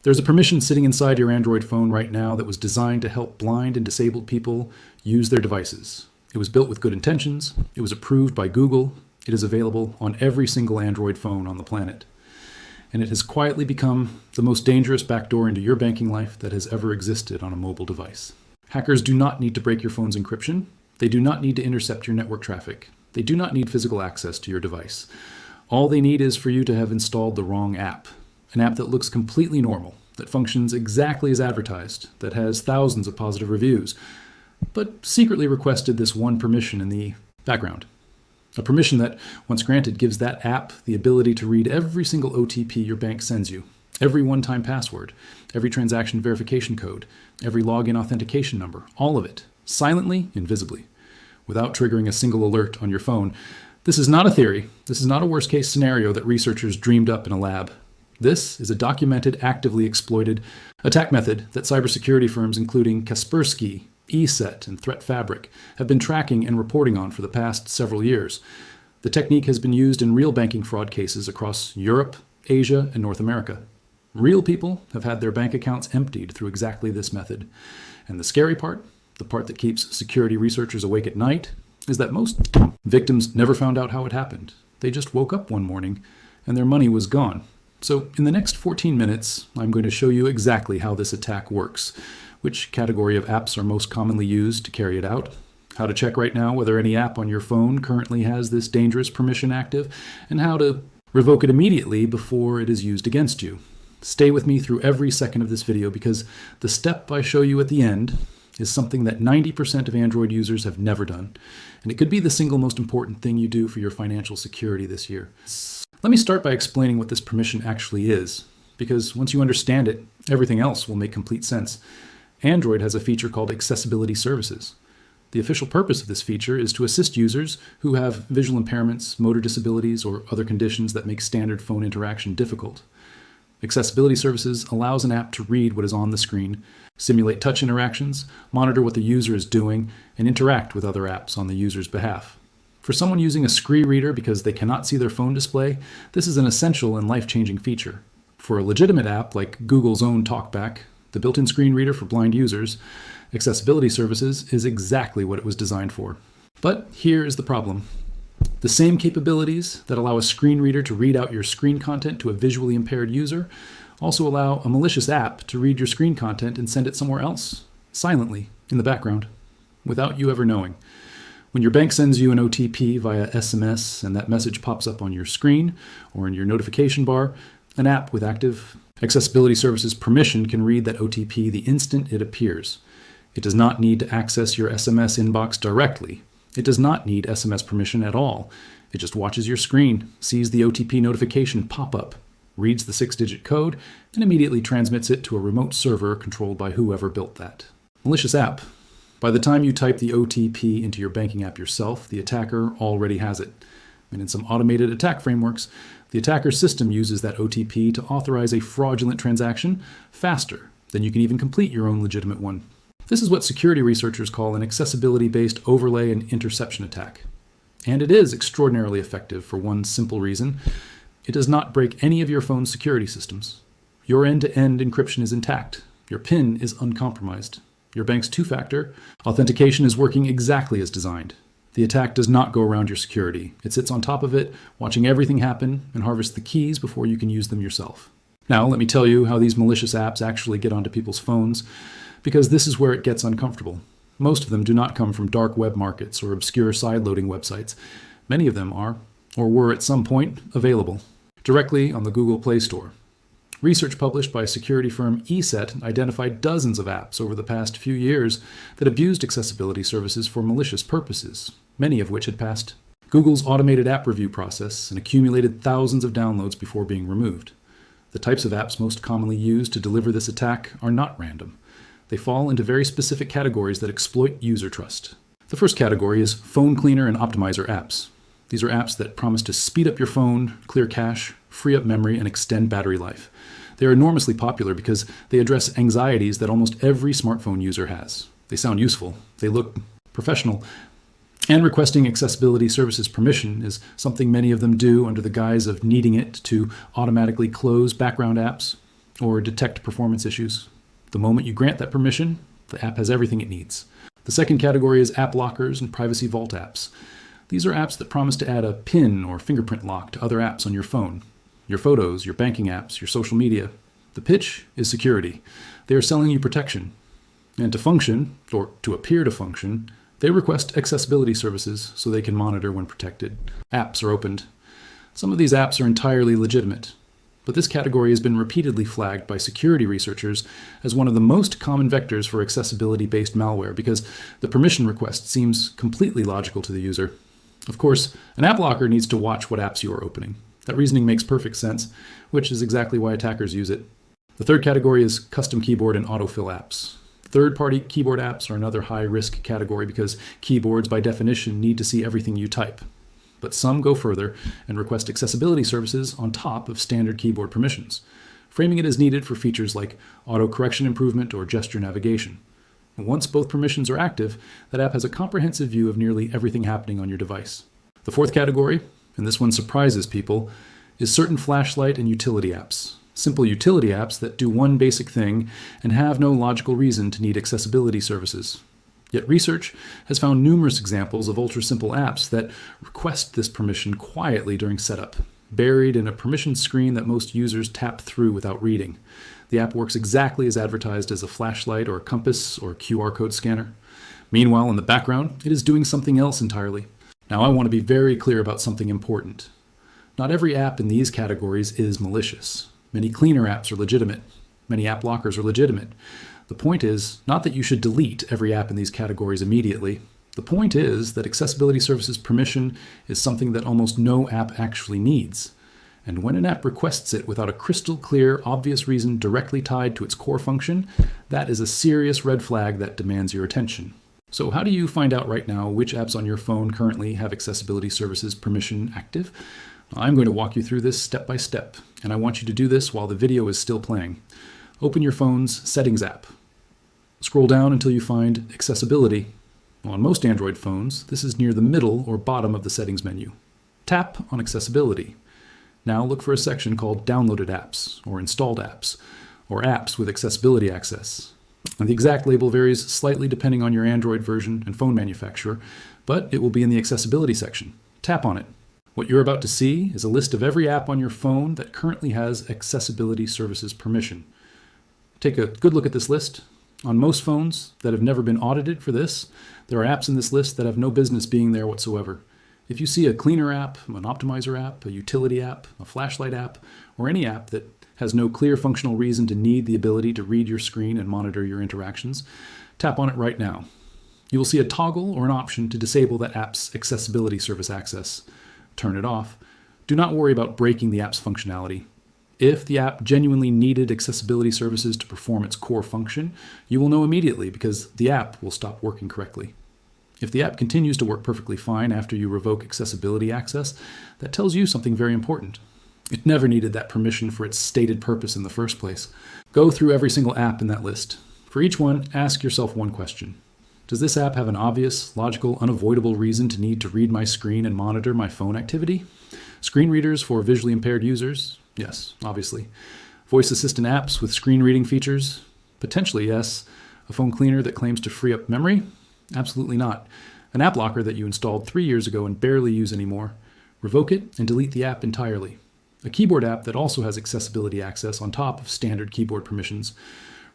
There's a permission sitting inside your Android phone right now that was designed to help blind and disabled people use their devices. It was built with good intentions. It was approved by Google. It is available on every single Android phone on the planet. And it has quietly become the most dangerous backdoor into your banking life that has ever existed on a mobile device. Hackers do not need to break your phone's encryption. They do not need to intercept your network traffic. They do not need physical access to your device. All they need is for you to have installed the wrong app. An app that looks completely normal, that functions exactly as advertised, that has thousands of positive reviews, but secretly requested this one permission in the background. A permission that, once granted, gives that app the ability to read every single OTP your bank sends you, every one-time password, every transaction verification code, every login authentication number, all of it, silently and visibly, without triggering a single alert on your phone. This is not a theory. This is not a worst-case scenario that researchers dreamed up in a lab. This is a documented, actively exploited attack method that cybersecurity firms including Kaspersky, ESET, and Threat Fabric have been tracking and reporting on for the past several years. The technique has been used in real banking fraud cases across Europe, Asia, and North America. Real people have had their bank accounts emptied through exactly this method. And the scary part, the part that keeps security researchers awake at night, is that most victims never found out how it happened. They just woke up one morning and their money was gone. So in the next 14 minutes, I'm going to show you exactly how this attack works, which category of apps are most commonly used to carry it out, how to check right now whether any app on your phone currently has this dangerous permission active, and how to revoke it immediately before it is used against you. Stay with me through every second of this video because the step I show you at the end is something that 90% of Android users have never done, and it could be the single most important thing you do for your financial security this year. Let me start by explaining what this permission actually is, because once you understand it, everything else will make complete sense. Android has a feature called accessibility services. The official purpose of this feature is to assist users who have visual impairments, motor disabilities, or other conditions that make standard phone interaction difficult. Accessibility services allows an app to read what is on the screen, simulate touch interactions, monitor what the user is doing, and interact with other apps on the user's behalf. For someone using a screen reader because they cannot see their phone display, this is an essential and life-changing feature. For a legitimate app like Google's own TalkBack, the built-in screen reader for blind users, accessibility services is exactly what it was designed for. But here is the problem. The same capabilities that allow a screen reader to read out your screen content to a visually impaired user also allow a malicious app to read your screen content and send it somewhere else, silently, in the background, without you ever knowing. When your bank sends you an OTP via SMS and that message pops up on your screen or in your notification bar, an app with active accessibility services permission can read that OTP the instant it appears. It does not need to access your SMS inbox directly. It does not need SMS permission at all. It just watches your screen, sees the OTP notification pop up, reads the 6-digit code, and immediately transmits it to a remote server controlled by whoever built that. Malicious app. By the time you type the OTP into your banking app yourself, the attacker already has it. And in some automated attack frameworks, the attacker's system uses that OTP to authorize a fraudulent transaction faster than you can even complete your own legitimate one. This is what security researchers call an accessibility-based overlay and interception attack. And it is extraordinarily effective for one simple reason. It does not break any of your phone's security systems. Your end-to-end encryption is intact. Your PIN is uncompromised. Your bank's two-factor authentication is working exactly as designed. The attack does not go around your security. It sits on top of it, watching everything happen, and harvests the keys before you can use them yourself. Now, let me tell you how these malicious apps actually get onto people's phones, because this is where it gets uncomfortable. Most of them do not come from dark web markets or obscure side-loading websites. Many of them are, or were at some point, available directly on the Google Play Store. Research published by security firm ESET identified dozens of apps over the past few years that abused accessibility services for malicious purposes, many of which had passed Google's automated app review process and accumulated thousands of downloads before being removed. The types of apps most commonly used to deliver this attack are not random. They fall into very specific categories that exploit user trust. The first category is phone cleaner and optimizer apps. These are apps that promise to speed up your phone, clear cache, free up memory, and extend battery life. They are enormously popular because they address anxieties that almost every smartphone user has. They sound useful, they look professional, and requesting accessibility services permission is something many of them do under the guise of needing it to automatically close background apps. or detect performance issues. The moment you grant that permission, the app has everything it needs. The second category is app lockers and privacy vault apps. These are apps that promise to add a PIN or fingerprint lock to other apps on your phone, your photos, your banking apps, your social media. The pitch is security. They are selling you protection. And to function, or to appear to function, they request accessibility services so they can monitor when protected apps are opened. Some of these apps are entirely legitimate, but this category has been repeatedly flagged by security researchers as one of the most common vectors for accessibility-based malware because the permission request seems completely logical to the user. Of course, an app locker needs to watch what apps you are opening. That reasoning makes perfect sense, which is exactly why attackers use it. The third category is custom keyboard and autofill apps. Third-party keyboard apps are another high-risk category because keyboards, by definition, need to see everything you type. But some go further and request accessibility services on top of standard keyboard permissions, framing it as needed for features like auto-correction improvement or gesture navigation. And once both permissions are active, that app has a comprehensive view of nearly everything happening on your device. The fourth category, and this one surprises people, is certain flashlight and utility apps. Simple utility apps that do one basic thing and have no logical reason to need accessibility services. Yet research has found numerous examples of ultra-simple apps that request this permission quietly during setup, buried in a permission screen that most users tap through without reading. The app works exactly as advertised as a flashlight or a compass or QR code scanner. Meanwhile, in the background, it is doing something else entirely. Now, I want to be very clear about something important. Not every app in these categories is malicious. Many cleaner apps are legitimate. Many app lockers are legitimate. The point is not that you should delete every app in these categories immediately. The point is that accessibility services permission is something that almost no app actually needs. And when an app requests it without a crystal clear, obvious reason directly tied to its core function, that is a serious red flag that demands your attention. So how do you find out right now which apps on your phone currently have accessibility services permission active? I'm going to walk you through this step by step, and I want you to do this while the video is still playing. Open your phone's Settings app. Scroll down until you find Accessibility. On most Android phones, this is near the middle or bottom of the settings menu. Tap on Accessibility. Now look for a section called Downloaded Apps, or Installed Apps, or Apps with Accessibility Access. And the exact label varies slightly depending on your Android version and phone manufacturer, but it will be in the Accessibility section. Tap on it. What you're about to see is a list of every app on your phone that currently has accessibility services permission. Take a good look at this list. On most phones that have never been audited for this, there are apps in this list that have no business being there whatsoever. If you see a cleaner app, an optimizer app, a utility app, a flashlight app, or any app that has no clear functional reason to need the ability to read your screen and monitor your interactions, tap on it right now. You will see a toggle or an option to disable that app's accessibility service access. Turn it off. Do not worry about breaking the app's functionality. If the app genuinely needed accessibility services to perform its core function, you will know immediately because the app will stop working correctly. If the app continues to work perfectly fine after you revoke accessibility access, that tells you something very important. It never needed that permission for its stated purpose in the first place. Go through every single app in that list. For each one, ask yourself one question. Does this app have an obvious, logical, unavoidable reason to need to read my screen and monitor my phone activity? Screen readers for visually impaired users? Yes, obviously. Voice assistant apps with screen reading features? Potentially, yes. A phone cleaner that claims to free up memory? Absolutely not. An app locker that you installed 3 years ago and barely use anymore? Revoke it and delete the app entirely. A keyboard app that also has accessibility access on top of standard keyboard permissions?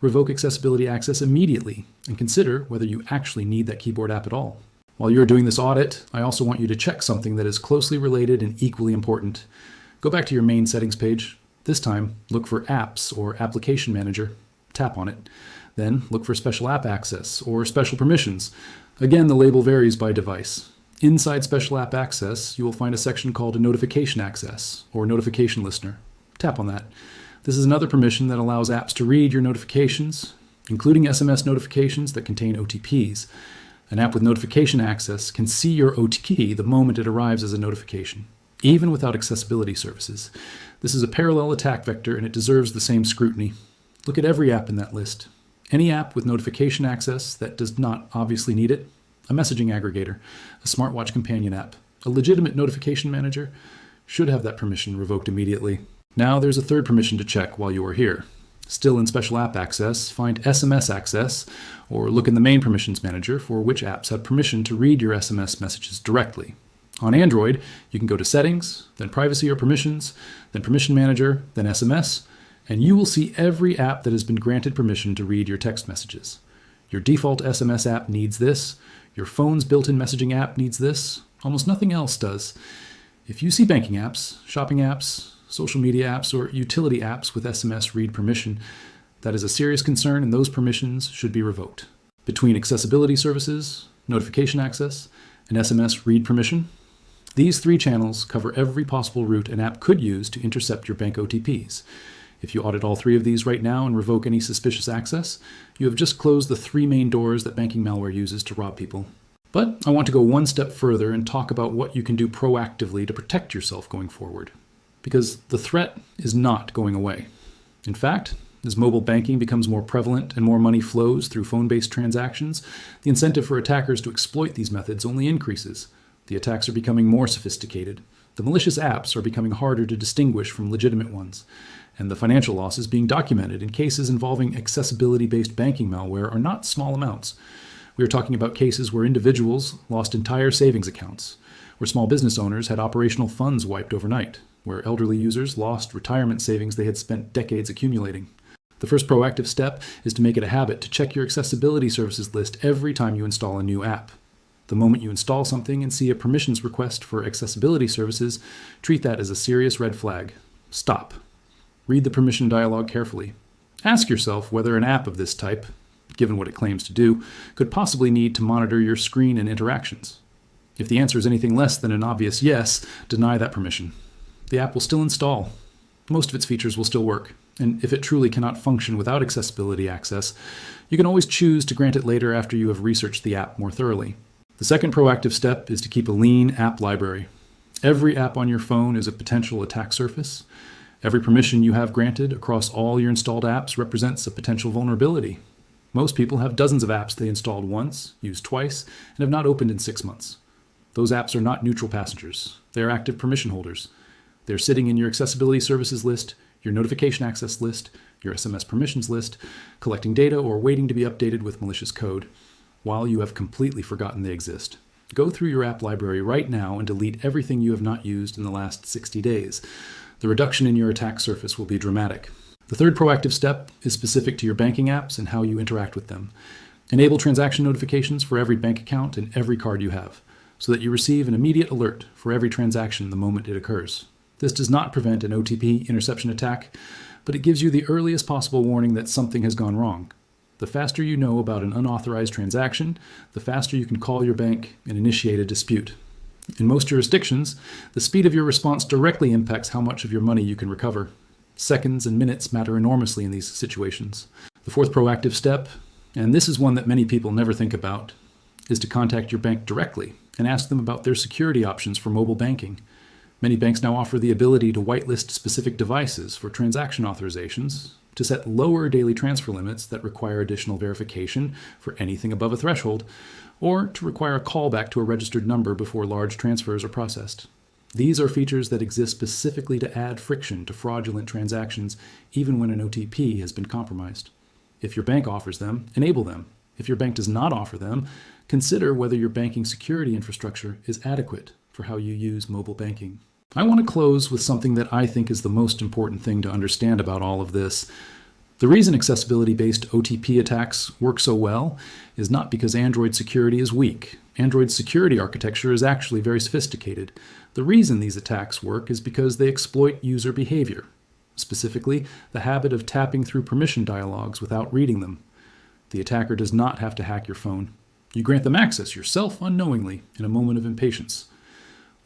Revoke accessibility access immediately and consider whether you actually need that keyboard app at all. While you're doing this audit, I also want you to check something that is closely related and equally important. Go back to your main settings page. This time, look for Apps or Application Manager. Tap on it. Then look for Special App Access or Special Permissions. Again, the label varies by device. Inside Special App Access, you will find a section called a Notification Access or Notification Listener. Tap on that. This is another permission that allows apps to read your notifications, including SMS notifications that contain OTPs. An app with notification access can see your OTP the moment it arrives as a notification, even without accessibility services. This is a parallel attack vector and it deserves the same scrutiny. Look at every app in that list. Any app with notification access that does not obviously need it, a messaging aggregator, a smartwatch companion app, a legitimate notification manager, should have that permission revoked immediately. Now there's a third permission to check while you are here. Still in Special App Access, find SMS Access, or look in the Main Permissions Manager for which apps have permission to read your SMS messages directly. On Android, you can go to Settings, then Privacy or Permissions, then Permission Manager, then SMS, and you will see every app that has been granted permission to read your text messages. Your default SMS app needs this. Your phone's built-in messaging app needs this. Almost nothing else does. If you see banking apps, shopping apps, social media apps, or utility apps with SMS read permission, that is a serious concern and those permissions should be revoked. Between accessibility services, notification access, and SMS read permission, these three channels cover every possible route an app could use to intercept your bank OTPs. If you audit all three of these right now and revoke any suspicious access, you have just closed the three main doors that banking malware uses to rob people. But I want to go one step further and talk about what you can do proactively to protect yourself going forward. Because the threat is not going away. In fact, as mobile banking becomes more prevalent and more money flows through phone-based transactions, the incentive for attackers to exploit these methods only increases. The attacks are becoming more sophisticated. The malicious apps are becoming harder to distinguish from legitimate ones. And the financial losses being documented in cases involving accessibility-based banking malware are not small amounts. We are talking about cases where individuals lost entire savings accounts, where small business owners had operational funds wiped overnight, where elderly users lost retirement savings they had spent decades accumulating. The first proactive step is to make it a habit to check your accessibility services list every time you install a new app. The moment you install something and see a permissions request for accessibility services, treat that as a serious red flag. Stop. Read the permission dialog carefully. Ask yourself whether an app of this type, given what it claims to do, could possibly need to monitor your screen and interactions. If the answer is anything less than an obvious yes, deny that permission. The app will still install. Most of its features will still work, and if it truly cannot function without accessibility access, you can always choose to grant it later after you have researched the app more thoroughly. The second proactive step is to keep a lean app library. Every app on your phone is a potential attack surface. Every permission you have granted across all your installed apps represents a potential vulnerability. Most people have dozens of apps they installed once, used twice, and have not opened in 6 months. Those apps are not neutral passengers. They are active permission holders. They're sitting in your accessibility services list, your notification access list, your SMS permissions list, collecting data or waiting to be updated with malicious code, while you have completely forgotten they exist. Go through your app library right now and delete everything you have not used in the last 60 days. The reduction in your attack surface will be dramatic. The third proactive step is specific to your banking apps and how you interact with them. Enable transaction notifications for every bank account and every card you have, so that you receive an immediate alert for every transaction the moment it occurs. This does not prevent an OTP interception attack, but it gives you the earliest possible warning that something has gone wrong. The faster you know about an unauthorized transaction, the faster you can call your bank and initiate a dispute. In most jurisdictions, the speed of your response directly impacts how much of your money you can recover. Seconds and minutes matter enormously in these situations. The fourth proactive step, and this is one that many people never think about, is to contact your bank directly and ask them about their security options for mobile banking. Many banks now offer the ability to whitelist specific devices for transaction authorizations, to set lower daily transfer limits that require additional verification for anything above a threshold, or to require a callback to a registered number before large transfers are processed. These are features that exist specifically to add friction to fraudulent transactions, even when an OTP has been compromised. If your bank offers them, enable them. If your bank does not offer them, consider whether your banking security infrastructure is adequate for how you use mobile banking. I want to close with something that I think is the most important thing to understand about all of this. The reason accessibility-based OTP attacks work so well is not because Android security is weak. Android's security architecture is actually very sophisticated. The reason these attacks work is because they exploit user behavior, specifically the habit of tapping through permission dialogues without reading them. The attacker does not have to hack your phone. You grant them access yourself unknowingly in a moment of impatience.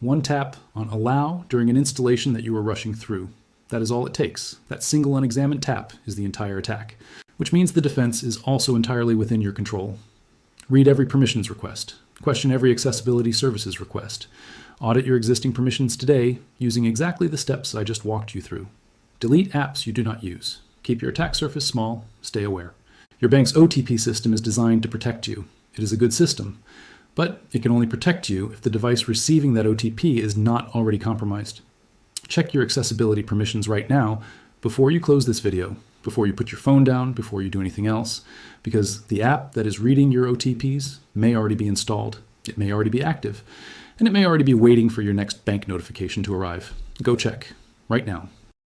One tap on allow during an installation that you are rushing through. That is all it takes. That single unexamined tap is the entire attack, which means the defense is also entirely within your control. Read every permissions request. Question every accessibility services request. Audit your existing permissions today using exactly the steps I just walked you through. Delete apps you do not use. Keep your attack surface small. Stay aware. Your bank's OTP system is designed to protect you. It is a good system, but it can only protect you if the device receiving that OTP is not already compromised. Check your accessibility permissions right now before you close this video, before you put your phone down, before you do anything else, because the app that is reading your OTPs may already be installed. It may already be active, and it may already be waiting for your next bank notification to arrive. Go check right now.